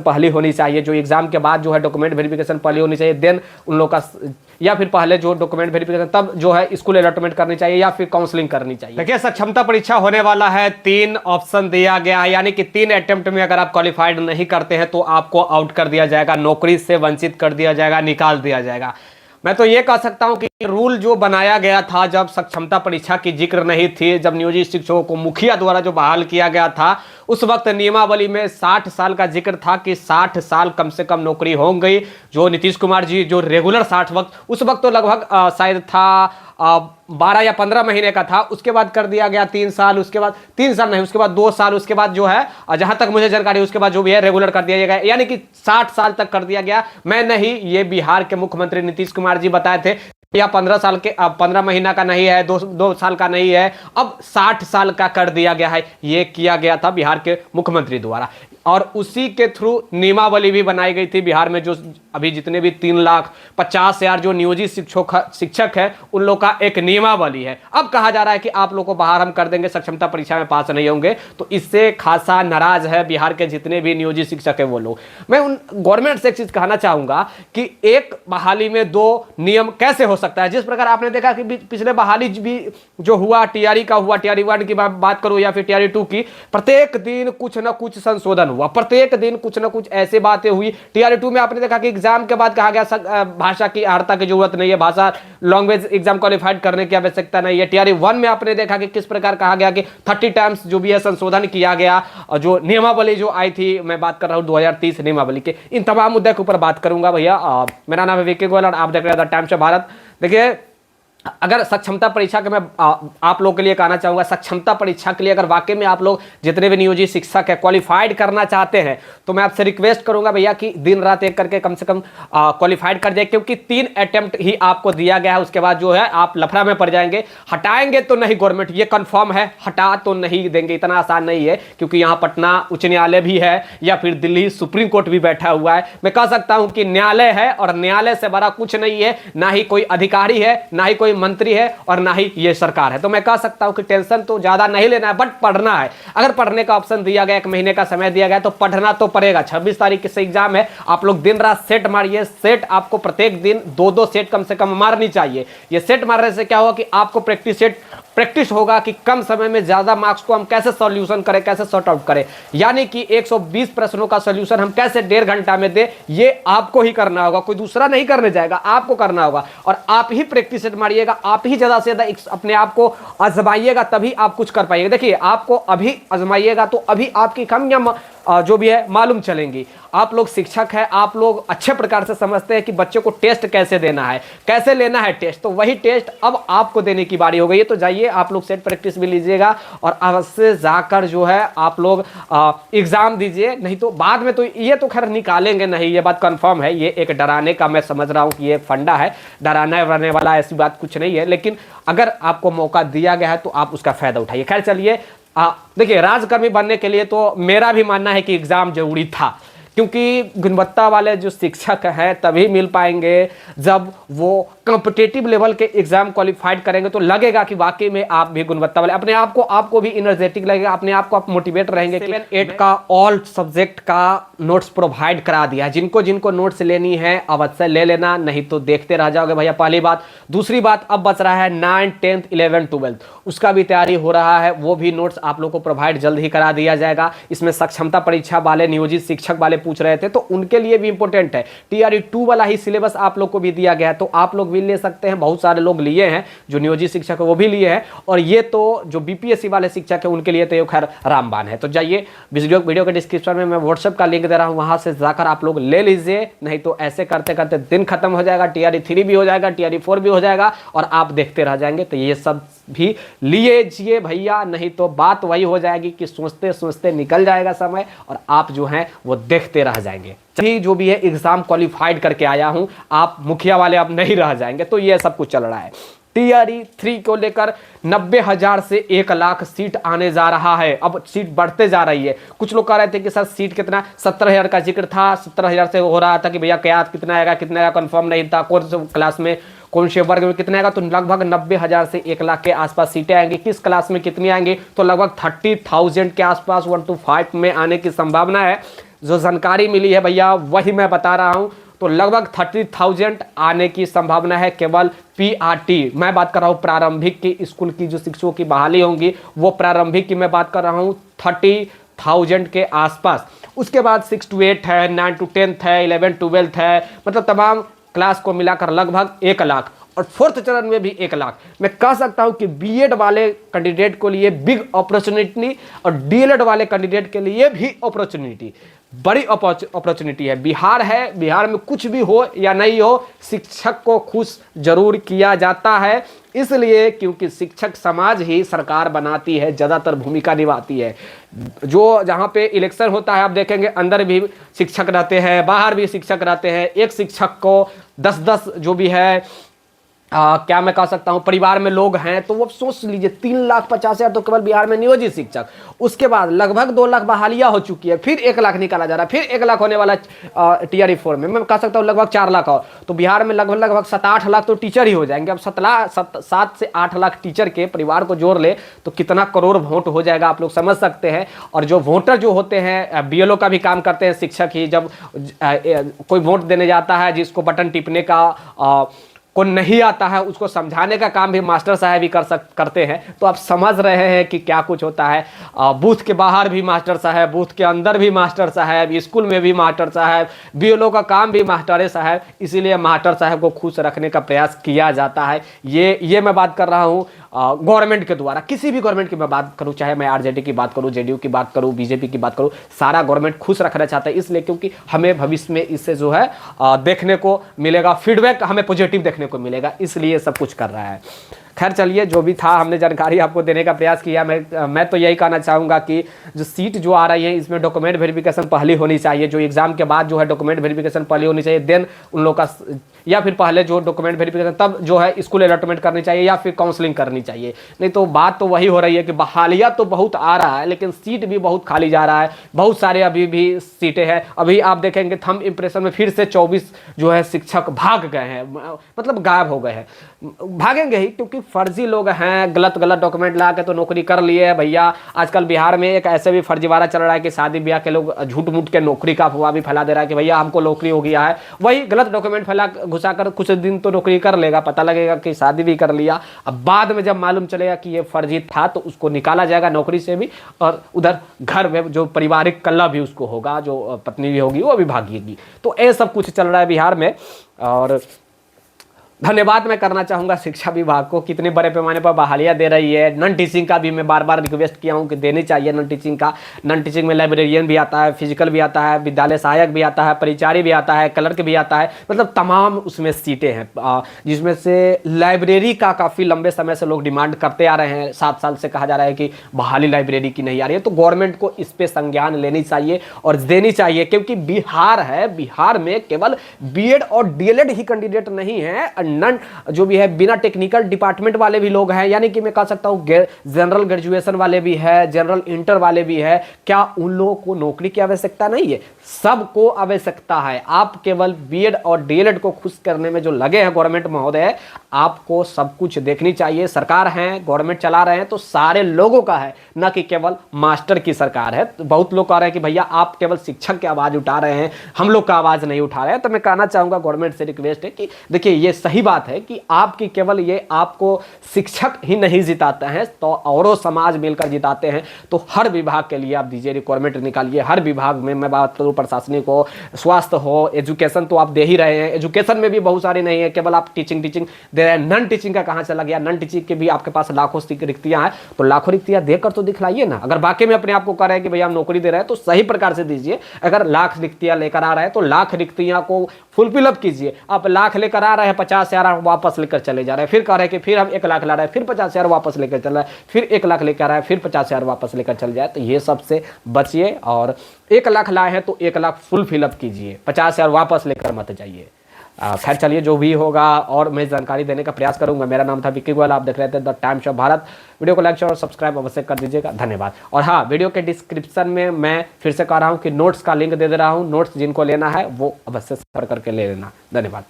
पहली होनी चाहिए, जो एग्जाम के बाद जो है डॉक्यूमेंट वेरिफिकेशन पहले होनी चाहिए, देन उन लोग का, या फिर पहले जो डॉक्यूमेंट वेरिफिकेशन तब जो है स्कूल अलॉटमेंट करनी चाहिए या फिर काउंसलिंग करनी चाहिए। देखिए सक्षमता परीक्षा होने वाला है, 3 ऑप्शन दिया गया है, यानी कि 3 अटेम्प्ट में अगर आप क्वालिफाइड नहीं करते हैं तो आपको आउट कर दिया जाएगा, नौकरी से वंचित कर दिया जाएगा, निकाल दिया जाएगा। मैं तो ये कह सकता हूं कि रूल जो बनाया गया था जब सक्षमता परीक्षा की जिक्र नहीं थी, जब नियोजित शिक्षकों को मुखिया द्वारा जो बहाल किया गया था, उस वक्त नियमावली में 60 साल का जिक्र था कि 60 साल कम से कम नौकरी हो गई। जो नीतीश कुमार जी जो रेगुलर 60 वक्त, उस वक्त तो लगभग शायद था 12 या 15 महीने का था, उसके बाद कर दिया गया 3 साल, उसके बाद 3 साल नहीं, उसके बाद 2 साल, उसके बाद जो है जहां तक मुझे जानकारी, उसके बाद जो भी है रेगुलर कर दिया गया, यानी कि 60 साल तक कर दिया गया। मैं नहीं, ये बिहार के मुख्यमंत्री नीतीश कुमार जी बताए थे, या 15 साल के, 15 महीना का नहीं है, 2 साल का नहीं है, अब 60 साल का कर दिया गया है। ये किया गया था बिहार के मुख्यमंत्री द्वारा, और उसी के थ्रू नियमावली भी बनाई गई थी बिहार में। जो अभी जितने भी 3,50,000 जो नियोजित शिक्षक है, उन लोग का एक नियमावली है। अब कहा जा रहा है कि आप लोग को बाहर हम कर देंगे, सक्षमता परीक्षा में पास नहीं होंगे, तो इससे खासा नाराज है बिहार के जितने भी नियोजित शिक्षक है वो लोग। मैं उन गवर्नमेंट से एक चीज कहना चाहूंगा कि एक बहाली में 2 नियम कैसे हो सकता है। जिस प्रकार आपने देखा कि पिछले बहाली भी जो हुआ, टीआरई का हुआ, टीआरई 1 की बात करूं या फिर टीआरई 2 की, प्रत्येक दिन कुछ ना कुछ संशोधन हुआ, प्रत्येक दिन कुछ ना कुछ ऐसे बातें हुई। टीआरई 2 में आपने देखा कि एग्जाम के बाद कहा गया भाषा की अर्हता की जरूरत नहीं है, भाषा लैंग्वेज एग्जाम क्वालिफाइड करने की आवश्यकता नहीं है। टीआरई 1 में आपने देखा कि किस प्रकार कहा गया कि 30 टाइम्स जो भी है संशोधन किया गया, और जो नियमावली जो आई थी, मैं बात कर रहा हूं 2030 नियमावली के, इन तमाम मुद्दे के ऊपर बात करूंगा भैया। मेरा नाम है विकी गोयल और आप देख रहे हैं द टाइम्स ऑफ भारत। देखिए, अगर सक्षमता परीक्षा के मैं आप लोगों के लिए कहना चाहूंगा, सक्षमता परीक्षा के लिए अगर वाकई में आप लोग जितने भी नियोजित शिक्षक है क्वालिफाइड करना चाहते हैं, तो मैं आपसे रिक्वेस्ट करूंगा भैया कि दिन रात एक करके कम से कम क्वालिफाइड कर जाए, क्योंकि 3 अटेम्प्ट ही आपको दिया गया है। उसके बाद जो है आप लफड़ा में पड़ जाएंगे। हटाएंगे तो नहीं गवर्नमेंट, ये कंफर्म है, हटा तो नहीं देंगे, इतना आसान नहीं है, क्योंकि यहाँ पटना उच्च न्यायालय भी है या फिर दिल्ली सुप्रीम कोर्ट भी बैठा हुआ है। मैं कह सकता हूं कि न्यायालय है, और न्यायालय से बड़ा कुछ नहीं है, ना ही कोई अधिकारी है, ना ही कोई मंत्री है, और ना ही ये सरकार है। तो मैं कह सकता हूं कि टेंशन तो ज्यादा नहीं लेना है, बट पढ़ना है। अगर पढ़ने का ऑप्शन दिया गया, 1 महीने का समय दिया गया, तो पढ़ना तो पड़ेगा। 26 तारीख से एग्जाम है, आप लोग दिन रात सेट मारिए। सेट आपको प्रत्येक दिन 2-2 सेट कम से कम मारनी चाहिए। ये सेट मारने से क्या होगा कि आपको प्रैक्टिस होगा कि कम समय में ज्यादा मार्क्स को हम कैसे सॉल्यूशन करें, कैसे सॉर्ट आउट करें, यानी कि 120 प्रश्नों का सॉल्यूशन हम कैसे 1.5 घंटा में दे, ये आपको ही करना होगा, कोई दूसरा नहीं करने जाएगा, आपको करना होगा। और आप ही प्रैक्टिस सेट मारिएगा, आप ही ज्यादा से ज्यादा अपने आप को आजमाइएगा, तभी आप कुछ कर पाइएगा। देखिए, आपको अभी आजमाइएगा तो अभी आपकी कमियां जो भी है मालूम चलेंगी। आप लोग शिक्षक हैं, आप लोग अच्छे प्रकार से समझते हैं कि बच्चे को टेस्ट कैसे देना है, कैसे लेना है टेस्ट, तो वही टेस्ट अब आपको देने की बारी हो गई है। तो जाइए, आप लोग सेट प्रैक्टिस भी लीजिएगा, और अवश्य जाकर जो है आप लोग एग्जाम दीजिए। नहीं तो बाद में तो ये तो खैर निकालेंगे नहीं, ये बात कंफर्म है। ये एक डराने का मैं समझ रहा हूँ कि ये फंडा है, डराने वराने वाला ऐसी बात कुछ नहीं है। लेकिन अगर आपको मौका दिया गया है तो आप उसका फायदा उठाइए। खैर चलिए, देखिए, राजकर्मी बनने के लिए तो मेरा भी मानना है कि एग्जाम जरूरी था, क्योंकि गुणवत्ता वाले जो शिक्षक हैं तभी मिल पाएंगे जब वो कॉम्पिटिटिव लेवल के एग्जाम क्वालिफाइड करेंगे, तो लगेगा कि वाकई में आप भी गुणवत्ता वाले, अपने आप को आपको भी एनर्जेटिक लगेगा, अपने आप को आप मोटिवेट रहेंगे। 7-8 का ऑल सब्जेक्ट का नोट्स प्रोवाइड करा दिया। जिनको जिनको नोट्स लेनी है अवश्य ले लेना, नहीं तो देखते रह जाओगे भैया, पहली बात। दूसरी बात, अब बच रहा है 9th 10th 11th 12th, उसका भी तैयारी हो रहा है, वो भी नोट्स आप लोग को प्रोवाइड जल्द ही करा दिया जाएगा। इसमें सक्षमता परीक्षा वाले नियोजित शिक्षक वाले पूछ रहे थे, तो उनके लिए भी इंपॉर्टेंट है। टीआरई 2 वाला ही सिलेबस आप लोग को भी दिया गया है, तो आप लोग भी ले सकते हैं। बहुत सारे लोग लिए हैं, जो नियोजित शिक्षक है वो भी लिए हैं, और ये तो जो बीपीएससी वाले शिक्षक है उनके लिए तो खैर रामबाण है। तो जाइए, वीडियो के डिस्क्रिप्शन में मैं व्हाट्सएप का लिंक दे रहा हूं, वहां से जाकर आप लोग ले लीजिए। नहीं तो ऐसे करते करते दिन खत्म हो जाएगा, टीआरई 3 भी हो जाएगा, टीआरई 4 भी हो जाएगा, और आप देखते रह जाएंगे। तो ये सब भी लीजिए भैया, नहीं तो बात वही हो जाएगी कि सोचते सोचते निकल जाएगा समय, और आप जो हैं वो देखते रह जाएंगे। सही जो भी है एग्जाम क्वालिफाइड करके आया हूं, आप मुखिया वाले अब नहीं रह जाएंगे। तो ये सब कुछ चल रहा है। टीआरई 3 को लेकर 90,000 से 1 लाख सीट आने जा रहा है। अब सीट बढ़ते जा रही है। कुछ लोग कह रहे थे कि सर सीट कितना, 17,000 का जिक्र था, 17,000 से हो रहा था कि भैया क्या कितना आएगा, कंफर्म नहीं था, कौन से क्लास में कौन से वर्ग में कितना आएगा। तो लगभग 90,000 से 1 लाख के आसपास सीटें आएंगी। किस क्लास में कितनी आएंगी, तो लगभग 30,000 के आसपास 1 to 5 में आने की संभावना है। जो जानकारी मिली है भैया वही मैं बता रहा हूं। तो लगभग 30,000 आने की संभावना है केवल पीआरटी। मैं बात कर रहा हूँ प्रारंभिक की स्कूल की जो शिक्षकों की बहाली होंगी, वो प्रारंभिक की मैं बात कर रहा हूँ 30,000 के आसपास। उसके बाद 6 to 8 है, 9 to 10 है, 11 12 है, मतलब तमाम क्लास को मिलाकर लगभग 1 लाख, और 4th चरण में भी 1 लाख। मैं कह सकता हूं कि बीएड वाले कैंडिडेट को लिए बिग अपॉर्चुनिटी और डीएलएड वाले कैंडिडेट के लिए भी अपॉर्चुनिटी, बड़ी अपॉर्चुनिटी है। बिहार है, बिहार में कुछ भी हो या नहीं हो, शिक्षक को खुश जरूर किया जाता है, इसलिए क्योंकि शिक्षक समाज ही सरकार बनाती है, ज़्यादातर भूमिका निभाती है। जो जहाँ पे इलेक्शन होता है आप देखेंगे अंदर भी शिक्षक रहते हैं, बाहर भी शिक्षक रहते हैं। एक शिक्षक को 10-10 जो भी है क्या मैं कह सकता हूं परिवार में लोग हैं, तो वो सोच लीजिए 3,50,000 तो केवल बिहार में नियोजित शिक्षक। उसके बाद लगभग 2 लाख बहालियां हो चुकी है, फिर 1 लाख निकाला जा रहा है, फिर 1 लाख होने वाला टीआरई 4 में। मैं कह सकता हूं लगभग 4 लाख और, तो बिहार में लगभग 7-8 लाख तो टीचर ही हो जाएंगे। अब 7 से 8 लाख टीचर के परिवार को जोड़ ले तो कितना करोड़ वोट हो जाएगा, आप लोग समझ सकते हैं। और जो वोटर जो होते हैं बीएलओ का भी काम करते हैं शिक्षक ही। जब कोई वोट देने जाता है, जिसको बटन टिपने का को नहीं आता है, उसको समझाने का काम भी मास्टर साहब ही करते हैं। तो आप समझ रहे हैं कि क्या कुछ होता है। बूथ के बाहर भी मास्टर साहब, बूथ के अंदर भी मास्टर साहब, स्कूल में भी मास्टर साहब, बीएलओ का काम भी मास्टर साहब, इसीलिए मास्टर साहब को खुश रखने का प्रयास किया जाता है। ये मैं बात कर रहा हूँ गवर्नमेंट के द्वारा। किसी भी गवर्नमेंट की मैं बात करूँ, चाहे मैं आरजेडी की बात करूँ, जेडीयू की बात करूँ, बीजेपी की बात करूँ, सारा गवर्नमेंट खुश रखना चाहता है, इसलिए क्योंकि हमें भविष्य में इससे जो है देखने को मिलेगा, फीडबैक हमें पॉजिटिव देखने को मिलेगा, इसलिए सब कुछ कर रहा है। खैर चलिए, जो भी था हमने जानकारी आपको देने का प्रयास किया। मैं तो यही कहना चाहूँगा कि जो सीट जो आ रही है इसमें डॉक्यूमेंट वेरिफिकेशन पहले होनी चाहिए। जो एग्जाम के बाद जो है डॉक्यूमेंट वेरिफिकेशन पहले होनी चाहिए, देन उन लोग का, या फिर पहले जो डॉक्यूमेंट वेरिफिकेशन तब जो है स्कूल अलॉटमेंट करनी चाहिए या फिर काउंसलिंग करनी चाहिए। नहीं तो बात तो वही हो रही है कि बहालिया तो बहुत आ रहा है लेकिन सीट भी बहुत खाली जा रहा है। बहुत सारे अभी भी सीटें हैं। अभी आप देखेंगे थंब इम्प्रेशन में फिर से 24 जो है शिक्षक भाग गए हैं, मतलब गायब हो गए हैं। भागेंगे ही क्योंकि फर्जी लोग हैं, गलत डॉक्यूमेंट ला के तो नौकरी कर लिए भैया। आजकल बिहार में एक ऐसे भी फर्जीवाड़ा चल रहा है कि शादी ब्याह के लोग झूठ मूठ के नौकरी का अफवाह भी फैला दे रहा है कि भैया हमको नौकरी हो गया है। वही गलत डॉक्यूमेंट फैला घुसाकर कुछ दिन तो नौकरी कर लेगा, पता लगेगा कि शादी भी कर लिया। अब बाद में जब मालूम चलेगा कि ये फर्जी था तो उसको निकाला जाएगा नौकरी से भी, और उधर घर में जो पारिवारिक कलह भी उसको होगा, जो पत्नी भी होगी वो भी भागेगी। तो ये सब कुछ चल रहा है बिहार में। और धन्यवाद मैं करना चाहूँगा शिक्षा विभाग को, कितने बड़े पैमाने पर बहालियाँ दे रही है। नॉन टीचिंग का भी मैं बार बार रिक्वेस्ट किया हूँ कि देनी चाहिए नॉन टीचिंग का। नॉन टीचिंग में लाइब्रेरियन भी आता है, फिजिकल भी आता है, विद्यालय सहायक भी आता है, परिचारी भी आता है, क्लर्क भी आता है, मतलब तमाम उसमें सीटें हैं, जिसमें से लाइब्रेरी का काफ़ी लंबे समय से लोग डिमांड करते आ रहे हैं। 7 साल से कहा जा रहा है कि बहाली लाइब्रेरी की नहीं आ रही है। तो गवर्नमेंट को इस पर संज्ञान लेनी चाहिए और देनी चाहिए, क्योंकि बिहार है, बिहार में केवल बीएड और डीएलएड ही कैंडिडेट नहीं है, नन जो भी है बिना टेक्निकल डिपार्टमेंट वाले भी लोग हैं, यानी कि मैं कह सकता हूं जनरल ग्रेजुएशन वाले भी है, जनरल इंटर वाले भी है। क्या उन लोगों को नौकरी की आवश्यकता नहीं है? सबको आवश्यकता है। आप केवल बीएड और डीएलएड को खुश करने में जो लगे हैं गवर्नमेंट महोदय, आपको सब कुछ देखनी चाहिए। सरकार है, गवर्नमेंट चला रहे हैं तो सारे लोगों का है, न कि केवल मास्टर की सरकार है। तो बहुत लोग कह रहे हैं कि भैया आप केवल शिक्षक की आवाज उठा रहे हैं, हम लोग का आवाज नहीं उठा रहे हैं। तो मैं कहना चाहूंगा गवर्नमेंट से रिक्वेस्ट है कि देखिए ये सही बात है कि आपकी केवल ये आपको शिक्षक ही नहीं जिताते हैं तो औरों समाज मिलकर जिताते हैं। तो हर विभाग के लिए आप दीजिए, रिक्वायरमेंट निकालिए। हर विभाग में मैं बात करूँ, प्रशासनिक हो, स्वास्थ्य हो, एजुकेशन तो आप दे ही रहे हैं। एजुकेशन में भी बहुत सारे नहीं है, केवल आप टीचिंग दे रहे हैं। नॉन टीचिंग का कहाँ चला गया? नॉन टीचिंग के भी आपके पास लाखों रिक्तियां हैं, तो लाखों रिक्तियां देकर तो दिखलाइए ना। अगर बाकी में अपने आप को कह रहे हैं कि भैया हम नौकरी दे रहे हैं तो सही प्रकार से दीजिए। अगर लाख रिक्तियां लेकर आ रहे हैं तो लाख रिक्तियां को फुलफिल अप कीजिए। आप लाख लेकर आ रहे हैं, 50,000 वापस लेकर चले जा रहे हैं, फिर कह रहे हैं कि फिर हम 1 लाख ला रहे हैं, फिर 50,000 वापस लेकर चल रहा है, फिर 1 लाख लेकर आ रहा है, फिर 50,000 वापस लेकर चल जाए। तो ये सबसे बचिए और 1 लाख लाए हैं तो 1 लाख फुल फिलअप कीजिए, 50,000 वापस लेकर मत जाइए। खैर चलिए, जो भी होगा और मैं जानकारी देने का प्रयास करूंगा। मेरा नाम था विक्की गोयल, आप देख रहे थे the times of Bharat. Video को लाइक शेयर और सब्सक्राइब अवश्य कर दीजिएगा। धन्यवाद। और हाँ, वीडियो के डिस्क्रिप्शन में मैं फिर से कह रहा हूँ कि नोट्स का लिंक दे दे रहा हूँ। नोट्स जिनको लेना है वो अवश्य संपर्क करके ले लेना। धन्यवाद।